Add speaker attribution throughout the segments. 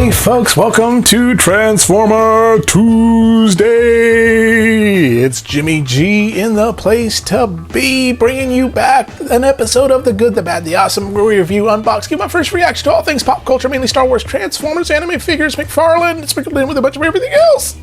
Speaker 1: Hey folks, welcome to Transformer Tuesday. It's Jimmy G in the place to be, bringing you back an episode of The Good, The Bad, The Awesome, where we review, unbox, give my first reaction to all things pop culture, mainly Star Wars, Transformers, anime figures, McFarlane, sprinkled in with a bunch of everything else.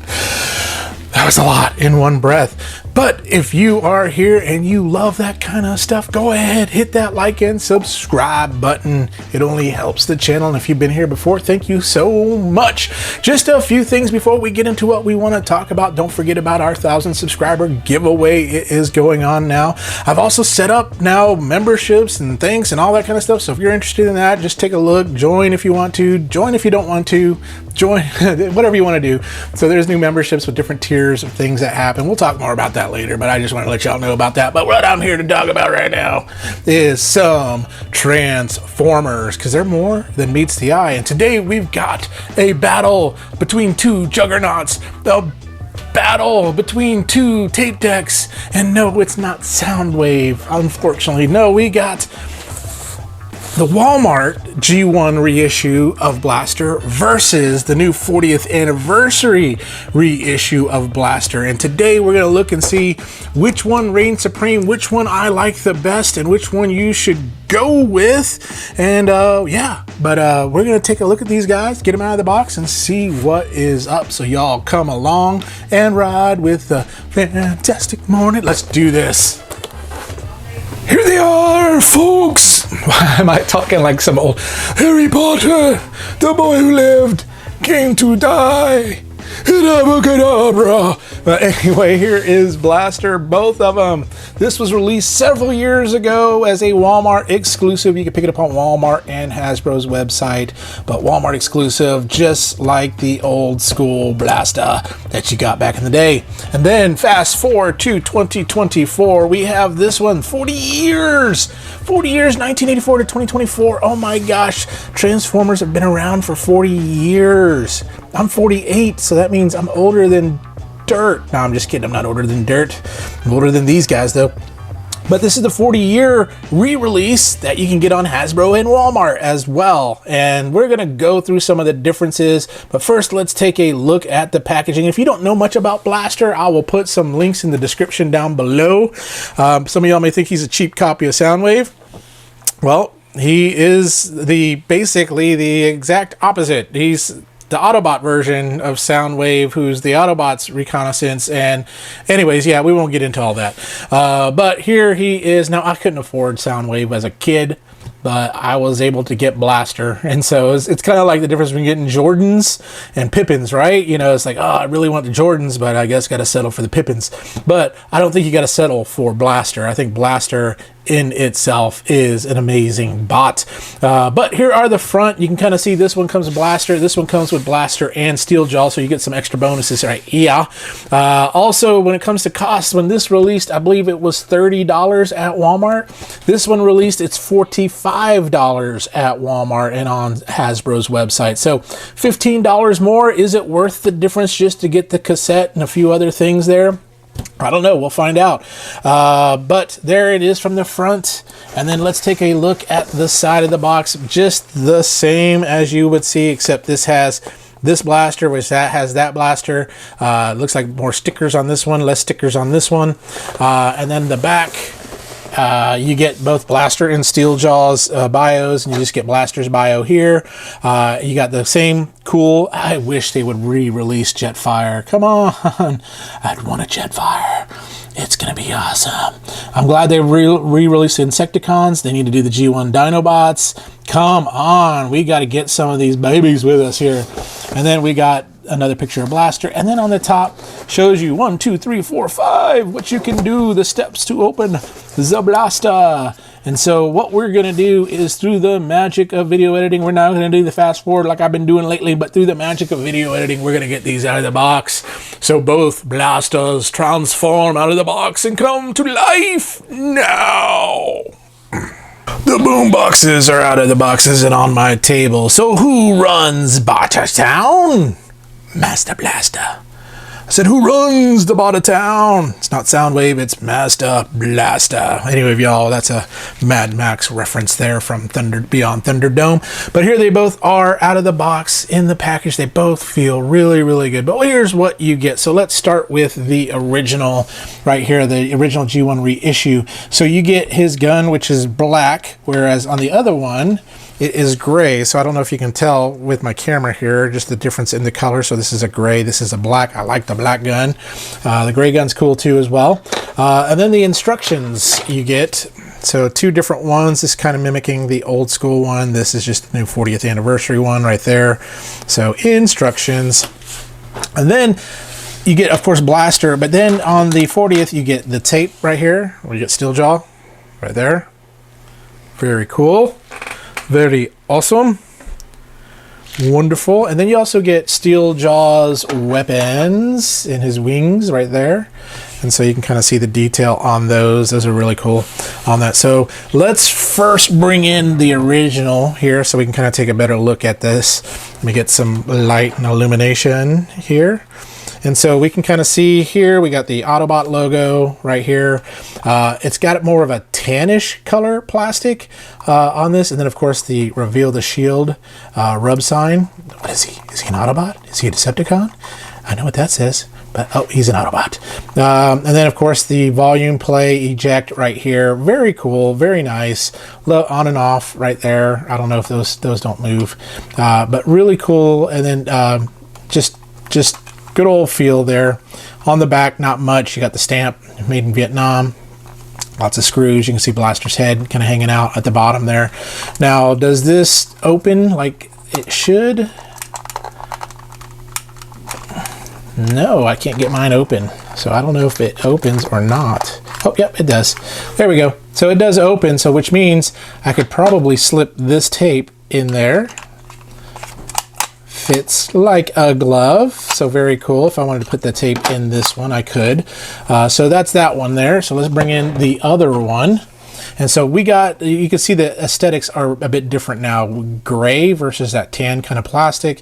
Speaker 1: That was a lot in one breath. But if you are here and you love that kind of stuff, go ahead, hit that like and subscribe button. It only helps the channel. And if you've been here before, thank you so much. Just a few things before we get into what we want to talk about. Don't forget about our 1,000 subscriber giveaway. It is going on now. I've also set up now memberships and things and all that kind of stuff. So if you're interested in that, just take a look. Join if you want to. Join if you don't want to. Join, whatever you want to do. So there's new memberships with different tiers of things that happen. We'll talk more about that later, but I just want to let y'all know about that. But what I'm here to talk about right now is some Transformers, because they're more than meets the eye. And today we've got a battle between two juggernauts, a battle between two tape decks, and no, it's not Soundwave, unfortunately. No, we got the Walmart G1 reissue of Blaster versus the new 40th anniversary reissue of Blaster. And today we're going to look and see which one reigns supreme, which one I like the best, and which one you should go with. And we're going to take a look at these guys, get them out of the box, and see what is up. So y'all come along and ride with the fantastic morning. Let's do this. Here they are, folks. Why am I talking like some old Harry Potter? The boy who lived came to die. Abracadabra. But anyway, here is Blaster, both of them. This was released several years ago as a Walmart exclusive. You can pick it up on Walmart and Hasbro's website, but Walmart exclusive, just like the old school Blaster that you got back in the day. And then fast forward to 2024, we have this one, 40 years, 1984 to 2024. Oh my gosh, Transformers have been around for 40 years. I'm 48, so that means I'm older than dirt. No, I'm just kidding. I'm not older than dirt. I'm older than these guys, though. But this is the 40-year re-release that you can get on Hasbro and Walmart as well. And we're going to go through some of the differences. But first, let's take a look at the packaging. If you don't know much about Blaster, I will put some links in the description down below. Some of y'all may think he's a cheap copy of Soundwave. Well, he is basically the exact opposite. He's the Autobot version of Soundwave, who's the Autobot's reconnaissance. And anyways, yeah, we won't get into all that. But here he is. Now, I couldn't afford Soundwave as a kid, but I was able to get Blaster. And so it's kind of like the difference between getting Jordans and Pippins, right? You know, it's like, oh, I really want the Jordans, but I guess got to settle for the Pippins. But I don't think you got to settle for Blaster. I think Blaster in itself is an amazing bot. But here are the front. You can kind of see this one comes with Blaster. This one comes with Blaster and Steel Jaw, so you get some extra bonuses, right? Yeah. Also, when it comes to cost, when this released, I believe it was $30 at Walmart. This one released, it's $45 at Walmart and on Hasbro's website. So $15 more. Is it worth the difference just to get the cassette and a few other things there? I don't know. We'll find out. But there it is from the front. And then let's take a look at the side of the box. Just the same as you would see, except this has this Blaster, which has that Blaster. Looks like more stickers on this one, less stickers on this one. And then the back, you get both Blaster and Steel Jaw's bios, and you just get Blaster's bio here. You got the same cool, I wish they would re-release Jetfire. Come on, I'd want a Jetfire. It's going to be awesome. I'm glad they re-released Insecticons. They need to do the G1 Dinobots. Come on, we got to get some of these babies with us here. And then we got another picture of Blaster, and then on the top shows you 1, 2, 3, 4, 5 what you can do, the steps to open the Blaster. And so what we're going to do is, through the magic of video editing, we're not going to do the fast forward like I've been doing lately, but through the magic of video editing, we're going to get these out of the box. So both Blasters transform out of the box and come to life now. The boom boxes are out of the boxes and on my table. So who runs Bartertown? Master Blaster. I said, who runs the bot of town? It's not Soundwave, it's Master Blaster. Anyway, y'all, that's a Mad Max reference there from Beyond Thunderdome. But here they both are out of the box in the package. They both feel really, really good. But here's what you get. So let's start with the original right here, the original G1 reissue. So you get his gun, which is black, whereas on the other one, it is gray. So I don't know if you can tell with my camera here, just the difference in the color. So this is a gray, this is a black. I like the black gun. The gray gun's cool too as well. And then the instructions you get. So two different ones. This kind of mimicking the old school one. This is just the new 40th anniversary one right there. So instructions. And then you get, of course, Blaster. But then on the 40th, you get the tape right here, where you get Steel Jaw right there. Very cool. Very awesome. Wonderful. And then you also get Steel Jaw's weapons in his wings right there. And so you can kind of see the detail on those. Those are really cool on that. So let's first bring in the original here so we can kind of take a better look at this. Let me get some light and illumination here. And so we can kind of see here, we got the Autobot logo right here. It's got more of a tannish color plastic on this. And then, of course, the Reveal the Shield rub sign. What is he? Is he an Autobot? Is he a Decepticon? I know what that says. But, oh, he's an Autobot. And then, of course, the volume play eject right here. Very cool. Very nice. On and off right there. I don't know if those don't move. But really cool. And then just good old feel there. On the back, not much. You got the stamp, made in Vietnam. Lots of screws. You can see Blaster's head kind of hanging out at the bottom there. Now, does this open like it should? No, I can't get mine open. So I don't know if it opens or not. Oh, yep, it does. There we go. So it does open, so which means I could probably slip this tape in there. Fits like a glove, so very cool. If I wanted to put the tape in this one, I could. So that's that one there. So let's bring in the other one. And so we got, you can see the aesthetics are a bit different now. Gray versus that tan kind of plastic.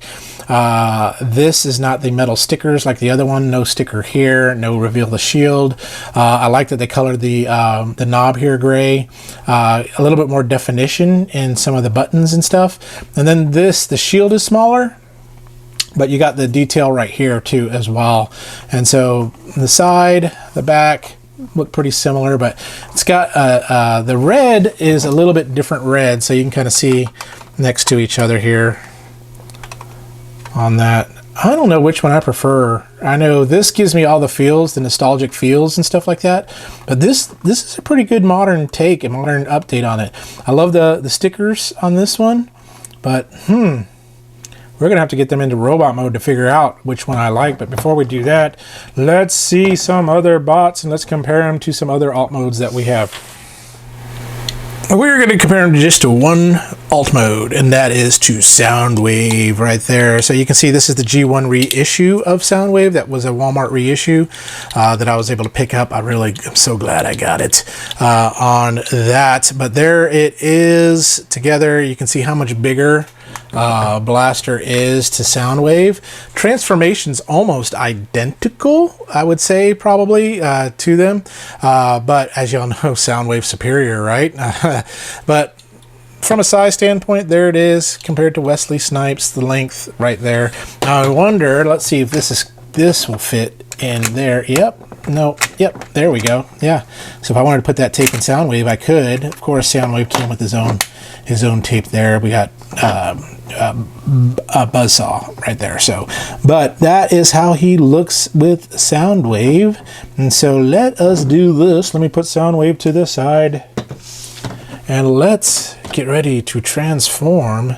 Speaker 1: This is not the metal stickers like the other one. No sticker here, no Reveal the Shield. I like that they colored the knob here gray. A little bit more definition in some of the buttons and stuff. And then this, the shield is smaller, but you got the detail right here too as well. And so the side, the back, look pretty similar, but it's got the red is a little bit different red, so you can kind of see next to each other here on that. I don't know which one I prefer. I know this gives me all the feels, the nostalgic feels and stuff like that, but this is a pretty good modern take, a modern update on it. I love the stickers on this one, but we're going to have to get them into robot mode to figure out which one I like. But before we do that, let's see some other bots and let's compare them to some other alt modes that we have. We're going to compare them just to one alt mode, and that is to Soundwave right there. So you can see this is the G1 reissue of Soundwave. That was a Walmart reissue that I was able to pick up. I'm so glad I got it on that. But there it is together. You can see how much bigger Blaster is to Soundwave. Transformation's almost identical, I would say, probably to them. But as y'all know, Soundwave's superior, right? But from a size standpoint, there it is compared to Wesley Snipes, the length right there. Now I wonder, let's see if this will fit in there. Yep. No. Yep. There we go. Yeah. So if I wanted to put that tape in Soundwave, I could. Of course, Soundwave came with his own tape there. We got a buzzsaw right there. So, but that is how he looks with Soundwave. And so let us do this. Let me put Soundwave to the side. And let's get ready to transform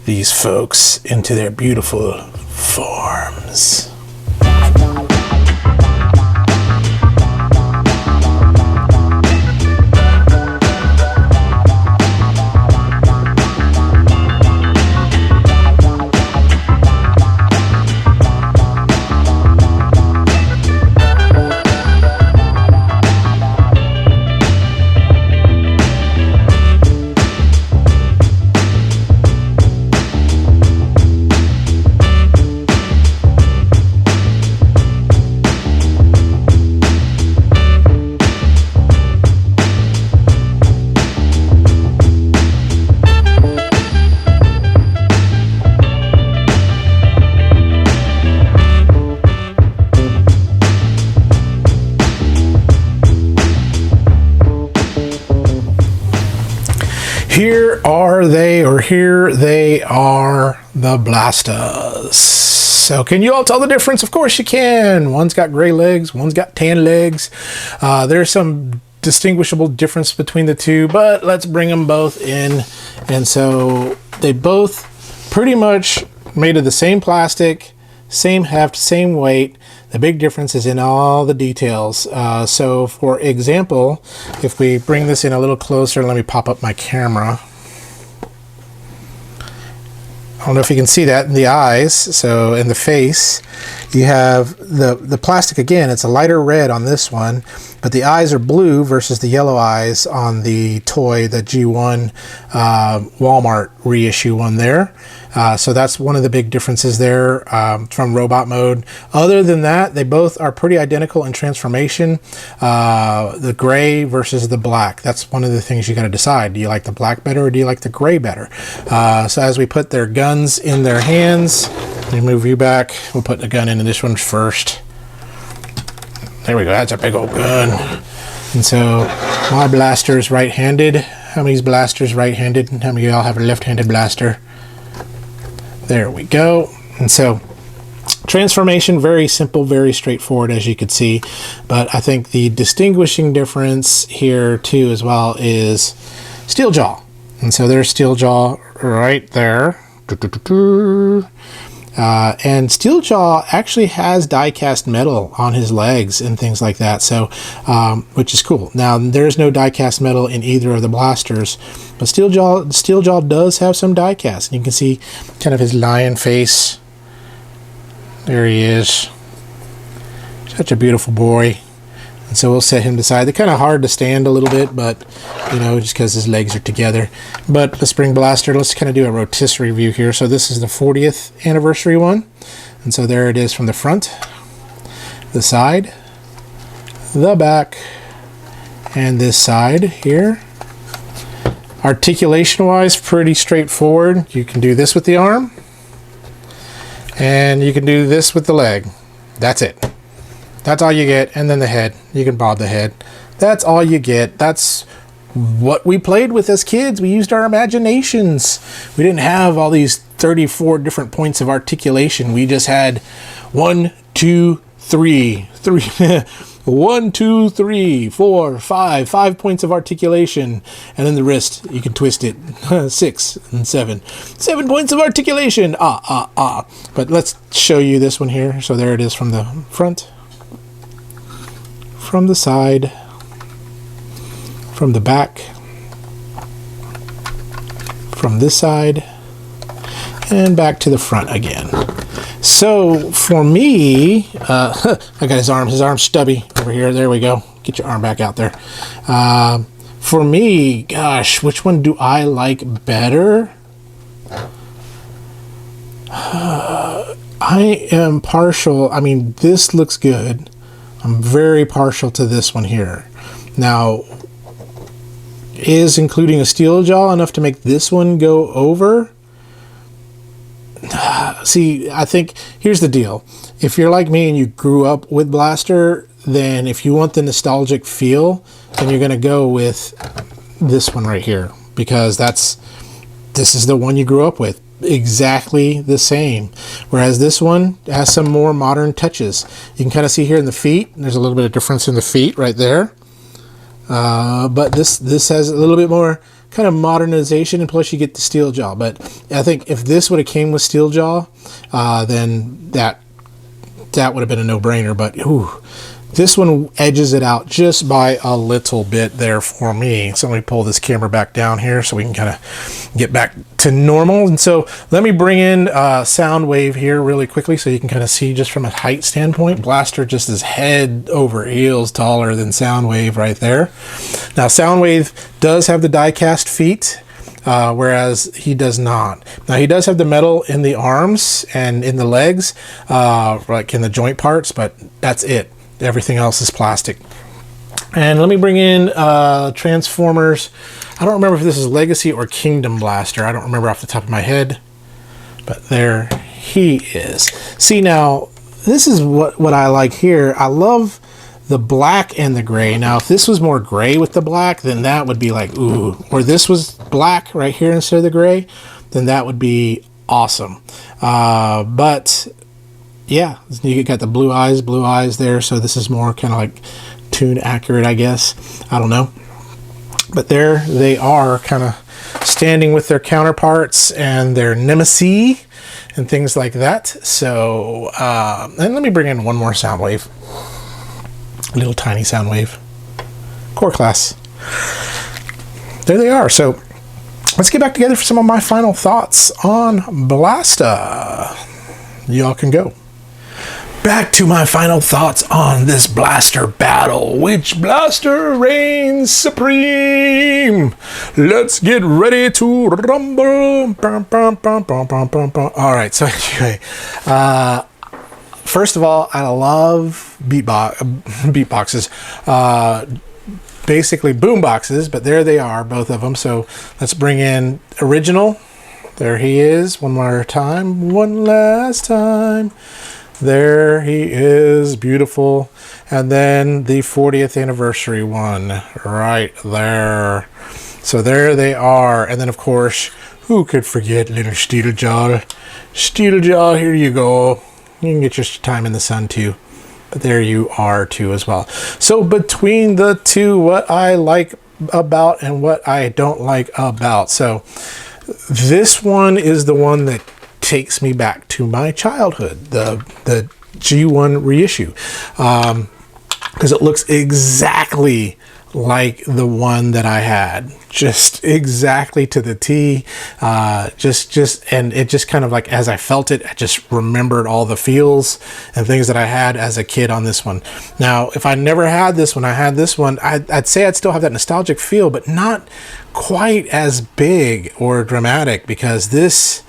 Speaker 1: these folks into their beautiful forms. are they, or here they are, the Blasters. So can you all tell the difference? Of course you can. One's got gray legs, one's got tan legs. There's some distinguishable difference between the two, but let's bring them both in. And so they both pretty much made of the same plastic, same heft, same weight. The big difference is in all the details. So for example, if we bring this in a little closer, let me pop up my camera. I don't know if you can see that in the eyes. So in the face, you have the plastic again. It's a lighter red on this one, but the eyes are blue versus the yellow eyes on the toy, the G1 Walmart reissue one there. So that's one of the big differences there from robot mode. Other than that, they both are pretty identical in transformation. The gray versus the black. That's one of the things you got to decide. Do you like the black better or do you like the gray better? So as we put their guns in their hands, let me move you back. We'll put the gun in this one first. There we go. That's a big old gun. And so my blaster is right-handed. How many's blaster is right-handed? How many of y'all have a left-handed blaster? There we go. And so transformation, very simple, very straightforward, as you could see. But I think the distinguishing difference here too as well is steel jaw. And so there's steel jaw right there. And steel jaw actually has die-cast metal on his legs and things like that, so which is cool. Now there's no die-cast metal in either of the blasters, but steel jaw does have some die-cast. You can see kind of his lion face. There he is. Such a beautiful boy. And so we'll set him aside. They're kind of hard to stand a little bit, but you know, just because his legs are together. But the Spring Blaster, let's kind of do a rotisserie view here. So this is the 40th anniversary one. And so there it is from the front, the side, the back, and this side here. Articulation wise, pretty straightforward. You can do this with the arm, and you can do this with the leg. That's it. That's all you get. And then the head. You can bob the head. That's all you get. That's what we played with as kids. We used our imaginations. We didn't have all these 34 different points of articulation. We just had 1, 2, 3. 1, 2, 3, 4, 5 points of articulation. And then the wrist, you can twist it. 6 and 7 points of articulation. But let's show you this one here. So there it is from the front, from the side, from the back, from this side, and back to the front again. So for me, I got his arm's stubby over here. There we go. Get your arm back out there. For me, gosh, which one do I like better? I am partial. I mean, this looks good. I'm very partial to this one here. Now, is including a steel jaw enough to make this one go over? See, I think here's the deal. If you're like me and you grew up with Blaster, then if you want the nostalgic feel, then you're going to go with this one right here, because this is the one you grew up with. Exactly the same, whereas this one has some more modern touches. You can kind of see here in the feet, there's a little bit of difference in the feet right there, but this has a little bit more kind of modernization, and plus you get the steel jaw. But I think if this would have came with steel jaw, then that would have been a no-brainer. But this one edges it out just by a little bit there for me. So let me pull this camera back down here so we can kind of get back to normal. And so let me bring in Soundwave here really quickly so you can kind of see just from a height standpoint. Blaster just is head over heels taller than Soundwave right there. Now Soundwave does have the die-cast feet, whereas he does not. Now he does have the metal in the arms and in the legs, like in the joint parts, but that's it. Everything else is plastic. And let me bring in Transformers. I don't remember if this is Legacy or Kingdom Blaster. I don't remember off the top of my head, but there he is. See, now this is what I like here. I love the black and the gray. Now, if this was more gray with the black, then that would be like, ooh. Or this was black right here instead of the gray, then that would be awesome. But yeah, you got the blue eyes there. So this is more kind of like tune accurate, I guess. I don't know. But there they are, kind of standing with their counterparts and their nemesis and things like that. So, and let me bring in one more Soundwave. Little tiny Soundwave. Core class. There they are. So, let's get back together for some of my final thoughts on Blaster. Y'all can go. Back to my final thoughts on this Blaster battle. Which Blaster reigns supreme? Let's get ready to rumble. Alright, so anyway, first of all, I love beatboxes. Basically boom boxes, but there they are, both of them. So let's bring in original. There he is, one more time, one last time. There he is, beautiful. And then the 40th anniversary one right there. So there they are. And then of course, who could forget little Steeljaw? Steeljaw, here you go. You can get your time in the sun too. But there you are too as well. So between the two, what I like about and what I don't like about. So this one is the one that takes me back to my childhood, the G1 reissue, because it looks exactly like the one that I had, just exactly to the T. And it just kind of like, as I felt it, I just remembered all the feels and things that I had as a kid on this one. Now, if I never had this one, I had this one, I'd say I'd still have that nostalgic feel, but not quite as big or dramatic, because this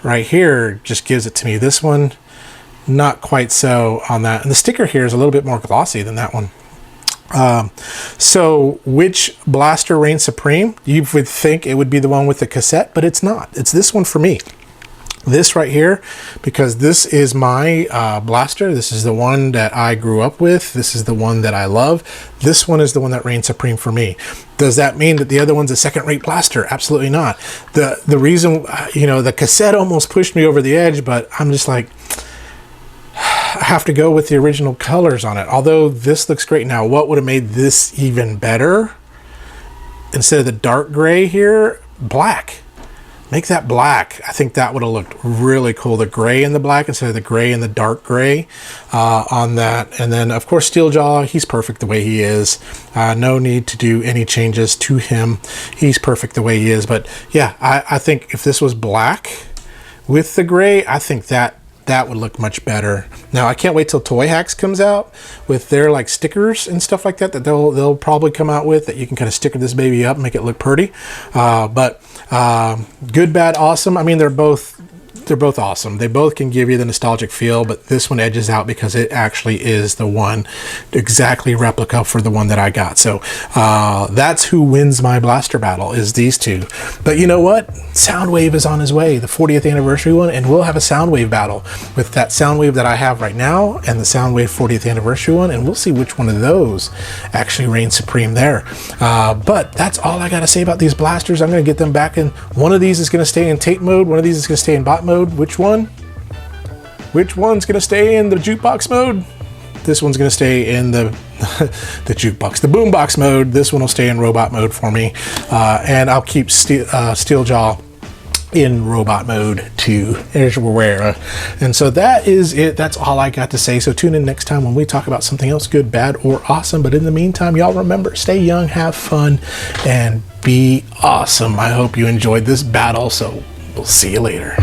Speaker 1: right here just gives it to me. This one, not quite so on that. And the sticker here is a little bit more glossy than that one. So which Blaster reigns supreme? You would think it would be the one with the cassette, but it's not. It's this one for me. This right here, because this is my Blaster. This is the one that I grew up with. This is the one that I love. This one is the one that reigns supreme for me. Does that mean that the other one's a second-rate Blaster? Absolutely not. The reason, you know, the cassette almost pushed me over the edge, but I'm just like, I have to go with the original colors on it. Although this looks great now, what would have made this even better? Instead of the dark gray here, black. Make that black. I think that would have looked really cool. The gray and the black instead of the gray and the dark gray on that. And then, of course, Steeljaw, he's perfect the way he is. No need to do any changes to him. He's perfect the way he is. But yeah, I think if this was black with the gray, I think that would look much better. Now, I can't wait till Toy Hacks comes out with their like stickers and stuff like that they'll probably come out with, that you can kind of sticker this baby up and make it look pretty. But good, bad, awesome. I mean, they're both awesome. They both can give you the nostalgic feel, but this one edges out because it actually is the one exactly replica for the one that I got. So that's who wins my Blaster battle, is these two. But you know what? Soundwave is on his way, the 40th anniversary one, and we'll have a Soundwave battle with that Soundwave that I have right now and the Soundwave 40th anniversary one, and we'll see which one of those actually reigns supreme there. But that's all I got to say about these Blasters. I'm going to get them back in. One of these is going to stay in tape mode. One of these is going to stay in bot mode. Which one? Which one's going to stay in the jukebox mode? This one's going to stay in the jukebox, the boombox mode. This one will stay in robot mode for me. And I'll keep Steeljaw in robot mode too. There's where. And so that is it. That's all I got to say. So tune in next time when we talk about something else, good, bad, or awesome. But in the meantime, y'all remember, stay young, have fun, and be awesome. I hope you enjoyed this battle. So we'll see you later.